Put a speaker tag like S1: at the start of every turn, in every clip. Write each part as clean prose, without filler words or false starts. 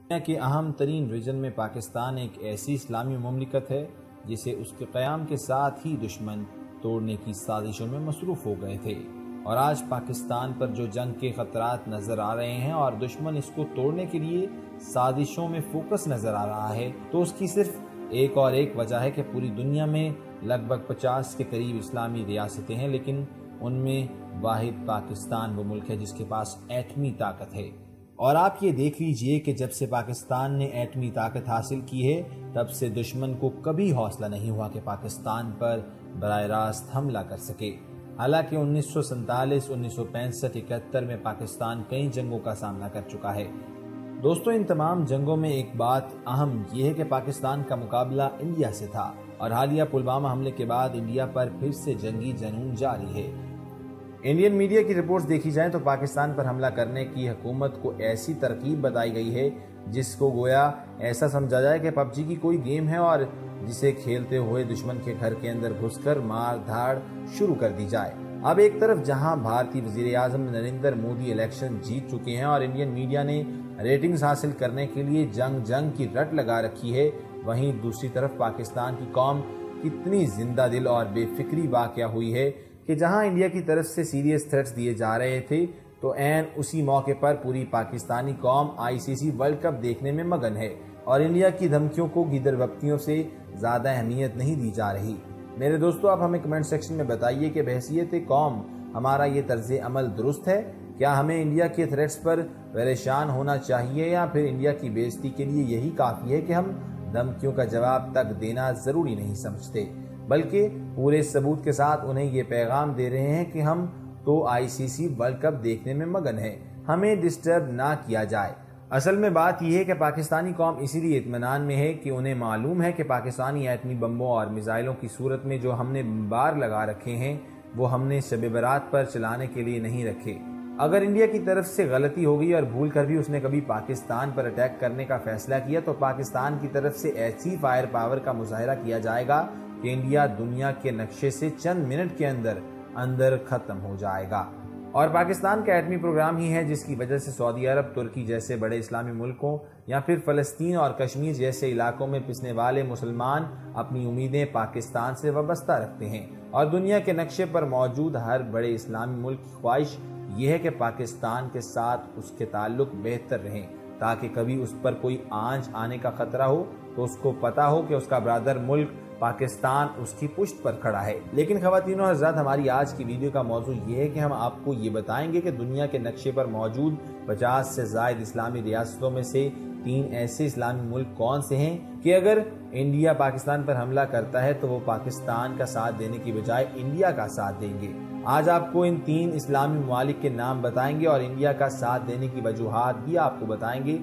S1: دنیا کے اہم ترین ریجن میں پاکستان ایک ایسی اسلامی مملکت ہے جسے اس کے قیام کے ساتھ ہی دشمن توڑنے کی سازشوں میں مصروف ہو گئے تھے، اور آج پاکستان پر جو جنگ کے خطرات نظر آ رہے ہیں اور دشمن اس کو توڑنے کے لیے سازشوں میں فوکس نظر آ رہا ہے، تو اس کی صرف ایک وجہ ہے کہ پوری دنیا میں لگ بھگ 50 کے قریب اسلامی ریاستیں ہیں، لیکن ان میں واحد پاکستان وہ ملک ہے جس کے پاس ایٹمی طاقت ہے۔ اور آپ یہ دیکھ لیجئے کہ جب سے پاکستان نے ایٹمی طاقت حاصل کی ہے، تب سے دشمن کو کبھی حوصلہ نہیں ہوا کہ پاکستان پر براہ راست حملہ کر سکے۔ حالانکہ 1947، 1965، 71 میں پاکستان کئی جنگوں کا سامنا کر چکا ہے۔ دوستو، ان تمام جنگوں میں ایک بات اہم یہ ہے کہ پاکستان کا مقابلہ انڈیا سے تھا، اور حالیہ پلوامہ حملے کے بعد انڈیا پر پھر سے جنگی جنون جاری ہے۔ انڈین میڈیا کی رپورٹس دیکھی جائیں تو پاکستان پر حملہ کرنے کی حکومت کو ایسی ترکیب بتائی گئی ہے جس کو گویا ایسا سمجھا جائے کہ PUBG کی کوئی گیم ہے اور جسے کھیلتے ہوئے دشمن کے گھر کے اندر گھس کر مار دھاڑ شروع کر دی جائے۔ اب ایک طرف جہاں بھارتی وزیر اعظم نریندر مودی الیکشن جیت چکے ہیں اور انڈین میڈیا نے ریٹنگز حاصل کرنے کے لیے جنگ کی رٹ لگا رکھی ہے، وہیں دوسری طرف پاکستان کی قوم کتنی زندہ دل اور بے فکری واقع ہوئی ہے کہ جہاں انڈیا کی طرف سے سیریس تھریٹس دیے جا رہے تھے تو عین اسی موقع پر پوری پاکستانی قوم ICC ورلڈ کپ دیکھنے میں مگن ہے، اور انڈیا کی دھمکیوں کو گیدڑ بپتیوں سے زیادہ اہمیت نہیں دی جا رہی۔ میرے دوستو، آپ ہمیں کمنٹ سیکشن میں بتائیے کہ بحیثیت قوم ہمارا یہ طرز عمل درست ہے؟ کیا ہمیں انڈیا کے تھریٹس پر پریشان ہونا چاہیے، یا پھر انڈیا کی بے عزتی کے لیے یہی کافی ہے کہ ہم دھمکیوں کا جواب تک دینا ضروری نہیں سمجھتے، بلکہ پورے ثبوت کے ساتھ انہیں یہ پیغام دے رہے ہیں کہ ہم تو ICC ورلڈ کپ دیکھنے میں مگن ہیں، ہمیں ڈسٹرب نہ کیا جائے۔ اصل میں بات یہ ہے کہ پاکستانی قوم اسی لیے اطمینان میں ہے کہ انہیں معلوم ہے کہ پاکستانی ایٹمی بمبوں اور میزائلوں کی صورت میں جو ہم نے بار لگا رکھے ہیں وہ ہم نے شب برات پر چلانے کے لیے نہیں رکھے۔ اگر انڈیا کی طرف سے غلطی ہو گئی اور بھول کر بھی اس نے کبھی پاکستان پر اٹیک کرنے کا فیصلہ کیا تو پاکستان کی طرف سے ایسی فائر پاور کا مظاہرہ کیا جائے گا کہ انڈیا دنیا کے نقشے سے چند منٹ کے اندر ختم ہو جائے گا۔ اور پاکستان کا ایٹمی پروگرام ہی ہے جس کی وجہ سے سعودی عرب، ترکی جیسے بڑے اسلامی ملکوں یا پھر فلسطین اور کشمیر جیسے علاقوں میں پسنے والے مسلمان اپنی امیدیں پاکستان سے وابستہ رکھتے ہیں، اور دنیا کے نقشے پر موجود ہر بڑے اسلامی ملک کی خواہش یہ ہے کہ پاکستان کے ساتھ اس کے تعلق بہتر رہیں، تاکہ کبھی اس پر کوئی آنچ آنے کا خطرہ ہو تو اس کو پتا ہو کہ اس کا برادر ملک پاکستان اس کی پشت پر کھڑا ہے۔ لیکن خواتین و حضرات، ہماری آج کی ویڈیو کا موضوع یہ ہے کہ ہم آپ کو یہ بتائیں گے کہ دنیا کے نقشے پر موجود 50 سے زائد اسلامی ریاستوں میں سے 3 ایسے اسلامی ملک کون سے ہیں کہ اگر انڈیا پاکستان پر حملہ کرتا ہے تو وہ پاکستان کا ساتھ دینے کی بجائے انڈیا کا ساتھ دیں گے۔ آج آپ کو ان 3 اسلامی ممالک کے نام بتائیں گے اور انڈیا کا ساتھ دینے کی وجوہات بھی آپ کو بتائیں گے،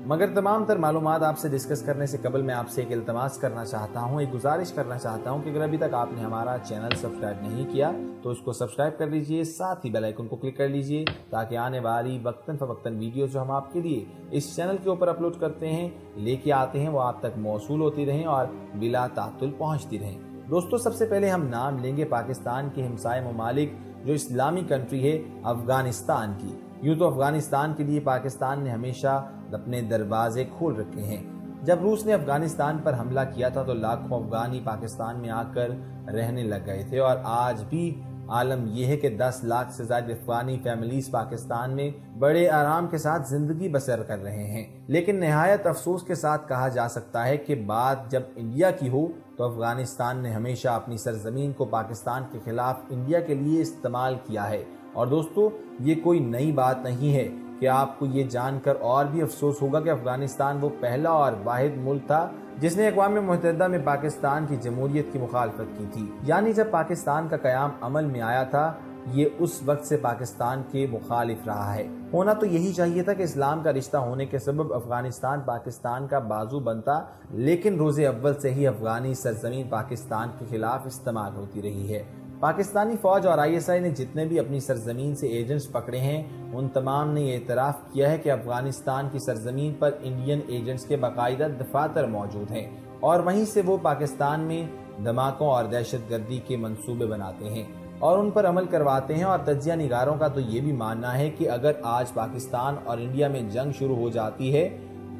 S1: مگر تمام تر معلومات آپ سے ڈسکس کرنے سے قبل میں آپ سے ایک التماس کرنا چاہتا ہوں، ایک گزارش کرنا چاہتا ہوں کہ اگر ابھی تک آپ نے ہمارا چینل سبسکرائب نہیں کیا تو اس کو سبسکرائب کر لیجئے، ساتھ ہی بیل آئیکن کو کلک کر لیجئے تاکہ آنے والی وقتاً فوقتاً ویڈیوز جو ہم آپ کے لیے اس چینل کے اوپر اپلوڈ کرتے ہیں، لے کے آتے ہیں، وہ آپ تک موصول ہوتی رہیں اور بلا تعطل پہنچتی رہیں۔ دوستو، سب سے پہلے ہم نام لیں گے پاکستان کے ہمسائے ممالک جو اسلامی کنٹری ہے افغانستان کی۔ یوں تو افغانستان کے لیے پاکستان نے ہمیشہ اپنے دروازے کھول رکھے ہیں۔ جب روس نے افغانستان پر حملہ کیا تھا تو لاکھوں افغانی پاکستان میں آ کر رہنے لگ گئے تھے، اور آج بھی عالم یہ ہے کہ 10 لاکھ سے زائد افغانی فیملیز پاکستان میں بڑے آرام کے ساتھ زندگی بسر کر رہے ہیں۔ لیکن نہایت افسوس کے ساتھ کہا جا سکتا ہے کہ بات جب انڈیا کی ہو تو افغانستان نے ہمیشہ اپنی سرزمین کو پاکستان کے خلاف انڈیا کے لیے استعمال کیا ہے۔ اور دوستو، یہ کوئی نئی بات نہیں ہے کہ آپ کو یہ جان کر اور بھی افسوس ہوگا کہ افغانستان وہ پہلا اور واحد ملک تھا جس نے اقوام متحدہ میں پاکستان کی جمہوریت کی مخالفت کی تھی۔ یعنی جب پاکستان کا قیام عمل میں آیا تھا، یہ اس وقت سے پاکستان کے مخالف رہا ہے۔ ہونا تو یہی چاہیے تھا کہ اسلام کا رشتہ ہونے کے سبب افغانستان پاکستان کا بازو بنتا، لیکن روز اول سے ہی افغانی سرزمین پاکستان کے خلاف استعمال ہوتی رہی ہے۔ پاکستانی فوج اور ISI نے جتنے بھی اپنی سرزمین سے ایجنٹس پکڑے ہیں ان تمام نے اعتراف کیا ہے کہ افغانستان کی سرزمین پر انڈین ایجنٹس کے باقاعدہ دفاتر موجود ہیں، اور وہیں سے وہ پاکستان میں دھماکوں اور دہشت گردی کے منصوبے بناتے ہیں اور ان پر عمل کرواتے ہیں۔ اور تجزیہ نگاروں کا تو یہ بھی ماننا ہے کہ اگر آج پاکستان اور انڈیا میں جنگ شروع ہو جاتی ہے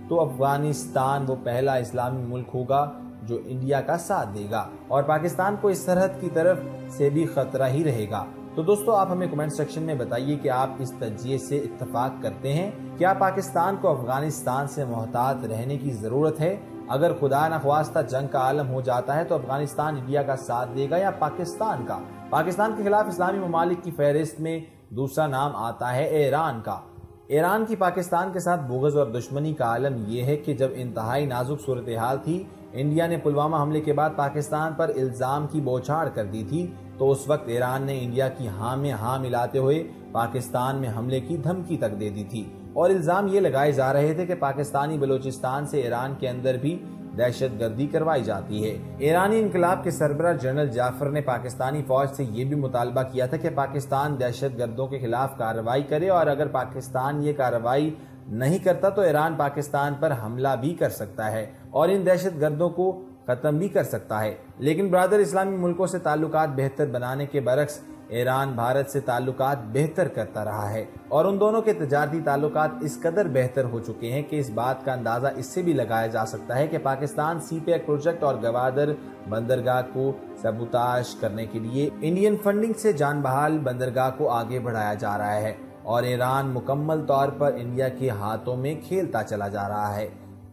S1: تو افغانستان وہ پہلا اسلامی ملک ہوگا جو انڈیا کا ساتھ دے گا اور پاکستان کو اس سرحد کی طرف سے بھی خطرہ ہی رہے گا۔ تو دوستو آپ ہمیں کمنٹ سیکشن میں بتائیے کہ آپ اس تجزیے سے اتفاق کرتے ہیں؟ کیا پاکستان کو افغانستان سے محتاط رہنے کی ضرورت ہے؟ اگر خدا نخواستہ جنگ کا عالم ہو جاتا ہے تو افغانستان انڈیا کا ساتھ دے گا یا پاکستان کا؟ پاکستان کے خلاف اسلامی ممالک کی فہرست میں دوسرا نام آتا ہے ایران کا۔ ایران کی پاکستان کے ساتھ بغض اور دشمنی کا عالم یہ ہے کہ جب انتہائی نازک صورتحال تھی، انڈیا نے پلوامہ حملے کے بعد پاکستان پر الزام کی بوچھاڑ کر دی تھی، تو اس وقت ایران نے انڈیا کی ہاں میں ہاں ملاتے ہوئے پاکستان میں حملے کی دھمکی تک دے دی تھی اور الزام یہ لگائے جا رہے تھے کہ پاکستانی بلوچستان سے ایران کے اندر بھی دہشت گردی کروائی جاتی ہے۔ ایرانی انقلاب کے سربراہ جنرل جعفر نے پاکستانی فوج سے یہ بھی مطالبہ کیا تھا کہ پاکستان دہشت گردوں کے خلاف کارروائی کرے اور اگر پاکستان یہ کارروائی نہیں کرتا تو ایران پاکستان پر حملہ بھی کر سکتا ہے اور ان دہشت گردوں کو ختم بھی کر سکتا ہے۔ لیکن برادر اسلامی ملکوں سے تعلقات بہتر بنانے کے برعکس ایران بھارت سے تعلقات بہتر کرتا رہا ہے اور ان دونوں کے تجارتی تعلقات اس قدر بہتر ہو چکے ہیں کہ اس بات کا اندازہ اس سے بھی لگایا جا سکتا ہے کہ پاکستان سی پیک پروجیکٹ اور گوادر بندرگاہ کو سبوتاژ کرنے کے لیے انڈین فنڈنگ سے جان بحال بندرگاہ کو آگے بڑھایا جا رہا ہے اور ایران مکمل طور پر انڈیا کے ہاتھوں میں کھیلتا چلا جا رہا ہے۔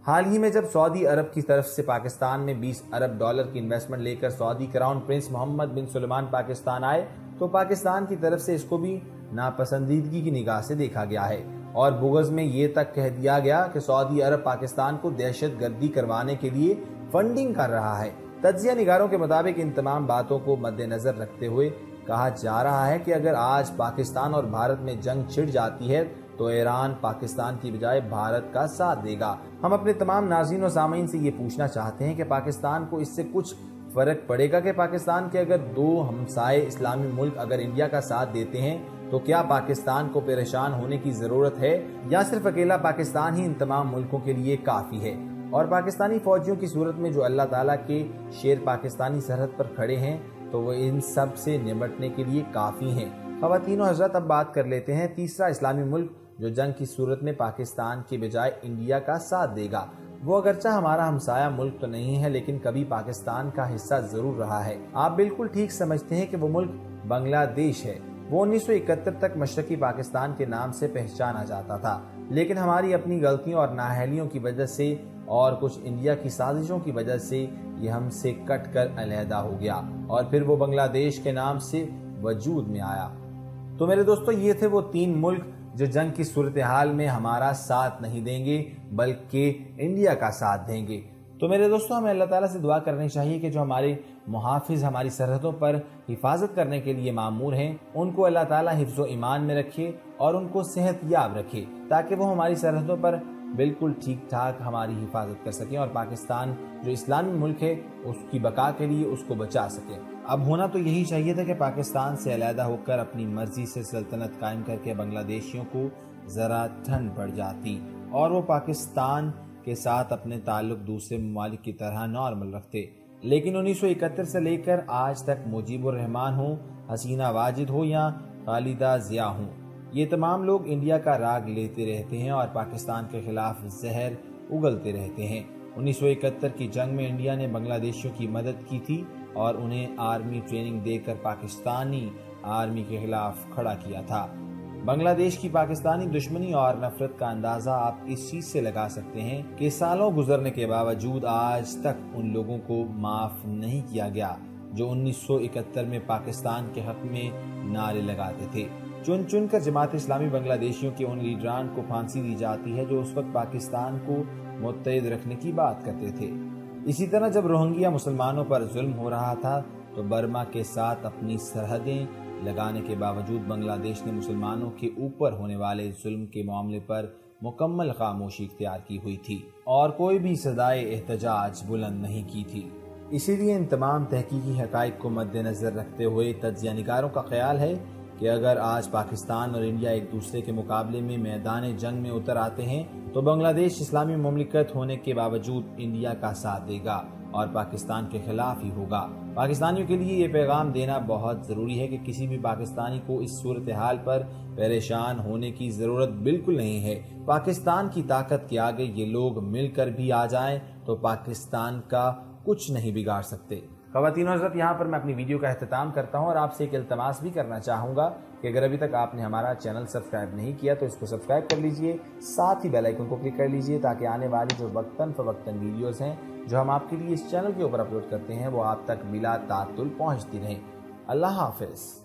S1: حال ہی میں جب سعودی عرب کی طرف سے پاکستان میں $20 ارب کی انویسٹمنٹ لے کر سعودی کراؤن پرنس محمد بن سلمان پاکستان آئے تو پاکستان کی طرف سے اس کو بھی ناپسندیدگی کی نگاہ سے دیکھا گیا ہے اور بغض میں یہ تک کہہ دیا گیا کہ سعودی عرب پاکستان کو دہشت گردی کروانے کے لیے فنڈنگ کر رہا ہے۔ تجزیہ نگاروں کے مطابق ان تمام باتوں کو مد نظر رکھتے ہوئے کہا جا رہا ہے کہ اگر آج پاکستان اور بھارت میں جنگ چھڑ جاتی ہے تو ایران پاکستان کی بجائے بھارت کا ساتھ دے گا۔ ہم اپنے تمام ناظرین و سامعین سے یہ پوچھنا چاہتے ہیں کہ پاکستان کو اس سے کچھ فرق پڑے گا کہ پاکستان کے اگر دو ہمسائے اسلامی ملک اگر انڈیا کا ساتھ دیتے ہیں تو کیا پاکستان کو پریشان ہونے کی ضرورت ہے یا صرف اکیلا پاکستان ہی ان تمام ملکوں کے لیے کافی ہے؟ اور پاکستانی فوجیوں کی صورت میں جو اللہ تعالیٰ کے شیر پاکستانی سرحد پر کھڑے ہیں تو وہ ان سب سے نمٹنے کے لیے کافی ہیں۔ خواتین و حضرات، اب بات کر لیتے ہیں تیسرا اسلامی ملک جو جنگ کی صورت میں پاکستان کے بجائے انڈیا کا ساتھ دے گا۔ وہ اگرچہ ہمارا ہمسایہ ملک تو نہیں ہے لیکن کبھی پاکستان کا حصہ ضرور رہا ہے۔ آپ بالکل ٹھیک سمجھتے ہیں کہ وہ ملک بنگلہ دیش ہے۔ وہ 1971 تک مشرقی پاکستان کے نام سے پہچانا جاتا تھا، لیکن ہماری اپنی غلطیوں اور نااہلیوں کی وجہ سے اور کچھ انڈیا کی سازشوں کی وجہ سے یہ ہم سے کٹ کر علیحدہ ہو گیا اور پھر وہ بنگلہ دیش کے نام سے وجود میں آیا۔ تو میرے دوستو، یہ تھے وہ 3 ملک جو جنگ کی صورتحال میں ہمارا ساتھ نہیں دیں گے بلکہ انڈیا کا ساتھ دیں گے۔ تو میرے دوستو، ہمیں اللہ تعالیٰ سے دعا کرنی چاہیے کہ جو ہمارے محافظ ہماری سرحدوں پر حفاظت کرنے کے لیے مامور ہیں ان کو اللہ تعالیٰ حفظ و ایمان میں رکھے اور ان کو صحت یاب رکھے تاکہ وہ ہماری سرحدوں پر بالکل ٹھیک ٹھاک ہماری حفاظت کر سکیں اور پاکستان جو اسلامی ملک ہے اس کی بقا کے لیے اس کو بچا سکیں۔ اب ہونا تو یہی چاہیے تھا کہ پاکستان سے علیحدہ ہو کر اپنی مرضی سے سلطنت قائم کر کے بنگلہ دیشیوں کو ذرا ٹھنڈ پڑ جاتی اور وہ پاکستان کے ساتھ اپنے تعلق دوسرے ممالک کی طرح نارمل رکھتے۔ لیکن 1971 سے لے کر آج تک مجیب الرحمان ہو، حسینہ واجد ہو یا خالدہ ضیاء ہوں، یہ تمام لوگ انڈیا کا راگ لیتے رہتے ہیں اور پاکستان کے خلاف زہر اگلتے رہتے ہیں۔ 1971 کی جنگ میں انڈیا نے بنگلہ دیشیوں کی مدد کی تھی اور انہیں آرمی ٹریننگ دے کر پاکستانی آرمی کے خلاف کھڑا کیا تھا۔ بنگلہ دیش کی پاکستانی دشمنی اور نفرت کا اندازہ آپ اس چیز سے لگا سکتے ہیں کہ سالوں گزرنے کے باوجود آج تک ان لوگوں کو معاف نہیں کیا گیا جو 1971 میں پاکستان کے حق میں نعرے لگاتے تھے۔ چن چن کر جماعت اسلامی بنگلہ دیشیوں کے ان لیڈران کو پھانسی دی جاتی ہے جو اس وقت پاکستان کو متحد رکھنے کی بات کرتے تھے۔ اسی طرح جب روہنگیا مسلمانوں پر ظلم ہو رہا تھا تو برما کے ساتھ اپنی سرحدیں لگانے کے باوجود بنگلہ دیش نے مسلمانوں کے اوپر ہونے والے ظلم کے معاملے پر مکمل خاموشی اختیار کی ہوئی تھی اور کوئی بھی صدائے احتجاج بلند نہیں کی تھی۔ اسی لیے ان تمام تحقیقی حقائق کو مد نظر رکھتے ہوئے تجزیہ نگاروں کا خیال ہے کہ اگر آج پاکستان اور انڈیا ایک دوسرے کے مقابلے میں میدان جنگ میں اتر آتے ہیں تو بنگلہ دیش اسلامی مملکت ہونے کے باوجود انڈیا کا ساتھ دے گا اور پاکستان کے خلاف ہی ہوگا۔ پاکستانیوں کے لیے یہ پیغام دینا بہت ضروری ہے کہ کسی بھی پاکستانی کو اس صورتحال پر پریشان ہونے کی ضرورت بالکل نہیں ہے۔ پاکستان کی طاقت کے آگے یہ لوگ مل کر بھی آ جائیں تو پاکستان کا کچھ نہیں بگاڑ سکتے۔ خواتین و حضرات، یہاں پر میں اپنی ویڈیو کا اختتام کرتا ہوں اور آپ سے ایک التماس بھی کرنا چاہوں گا کہ اگر ابھی تک آپ نے ہمارا چینل سبسکرائب نہیں کیا تو اس کو سبسکرائب کر لیجئے، ساتھ ہی بیل آئیکن کو کلک کر لیجئے تاکہ آنے والی جو وقتاً فوقتاً ویڈیوز ہیں جو ہم آپ کے لیے اس چینل کے اوپر اپلوڈ کرتے ہیں وہ آپ تک بلا تعطل پہنچتی رہیں۔ اللہ حافظ۔